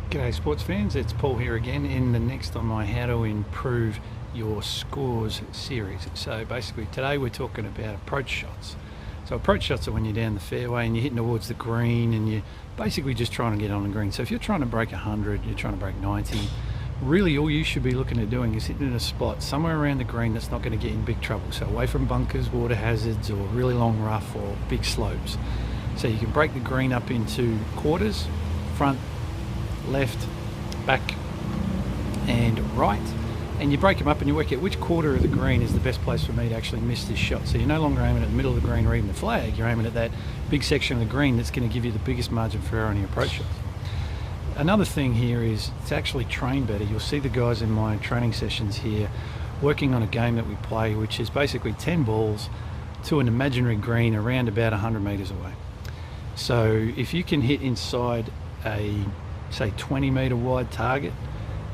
G'day sports fans, it's Paul here again in the next on my How to Improve Your Scores series. So basically today we're talking about approach shots. So approach shots are when you're down the fairway and you're hitting towards the green and you're basically just trying to get on the green. So if you're trying to break 100, you're trying to break 90, really all you should be looking at doing is hitting in a spot somewhere around the green that's not going to get in big trouble. So away from bunkers, water hazards, or really long rough or big slopes. So you can break the green up into quarters, front, left, back and right, and you break them up and you work out which quarter of the green is the best place for me to actually miss this shot. So you're no longer aiming at the middle of the green or even the flag, you're aiming at that big section of the green that's going to give you the biggest margin for error on your approach shots. Another thing here is to actually train better. You'll see the guys in my training sessions here working on a game that we play, which is basically 10 balls to an imaginary green around about 100 meters away. So if you can hit inside a say 20 meter wide target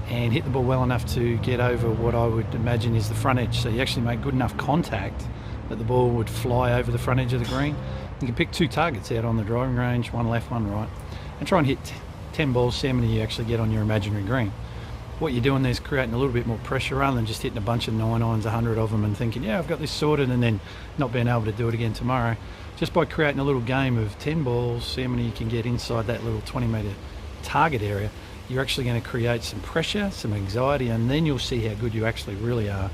and hit the ball well enough to get over what I would imagine is the front edge, so you actually make good enough contact that the ball would fly over the front edge of the green, you can pick two targets out on the driving range, one left, one right, and try and hit 10 balls, see how many you actually get on your imaginary green. What you're doing there is creating a little bit more pressure rather than just hitting a bunch of 9-irons, 100 of them, and thinking, yeah, I've got this sorted, and then not being able to do it again tomorrow. Just by creating a little game of 10 balls, see how many you can get inside that little 20 meter target area, you're actually going to create some pressure, some anxiety, and then you'll see how good you actually really are.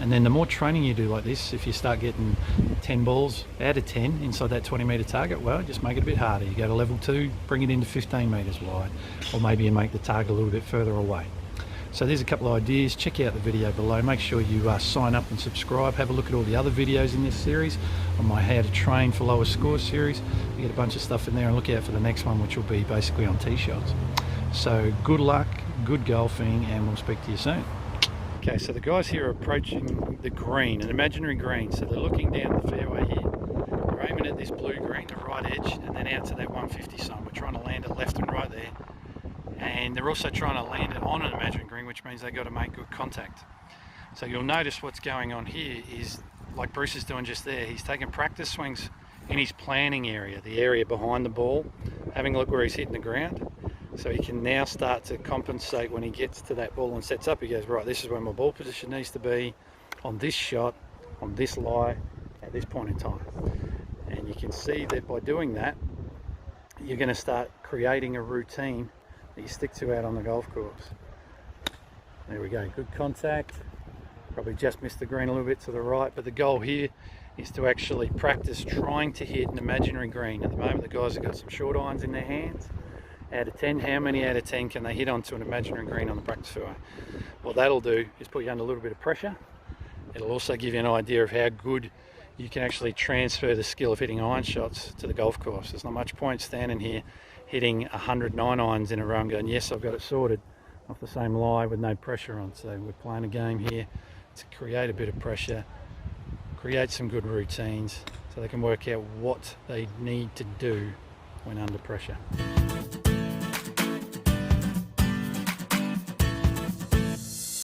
And then the more training you do like this, if you start getting 10 balls out of 10 inside that 20 meter target, well, just make it a bit harder. You go to level 2, bring it into 15 meters wide, or maybe you make the target a little bit further away. So there's a couple of ideas. Check out the video below. Make sure you sign up and subscribe. Have a look at all the other videos in this series on my How to Train for Lower Scores series. You get a bunch of stuff in there, and look out for the next one, which will be basically on tee shots. So good luck, good golfing, and we'll speak to you soon. Okay, so the guys here are approaching the green, an imaginary green. So they're looking down the fairway here. They're aiming at this blue green, the right edge, and then out to that 150 sign. We're trying to land it left and right there. And they're also trying to land it on an imaginary green, which means they've got to make good contact. So you'll notice what's going on here is, like Bruce is doing just there, he's taking practice swings in his planning area, the area behind the ball, having a look where he's hitting the ground. So he can now start to compensate when he gets to that ball and sets up. He goes, right, this is where my ball position needs to be on this shot, on this lie, at this point in time. And you can see that by doing that, you're going to start creating a routine that you stick to out on the golf course. There we go, good contact. Probably just missed the green a little bit to the right, but the goal here is to actually practice trying to hit an imaginary green. At the moment the guys have got some short irons in their hands. Out of 10, how many out of 10 can they hit onto an imaginary green on the practice fairway? What that'll do is put you under a little bit of pressure. It'll also give you an idea of how good you can actually transfer the skill of hitting iron shots to the golf course. There's not much point standing here hitting 109 irons in a row and going, yes, I've got it sorted, off the same lie with no pressure on. So we're playing a game here to create a bit of pressure, create some good routines so they can work out what they need to do when under pressure.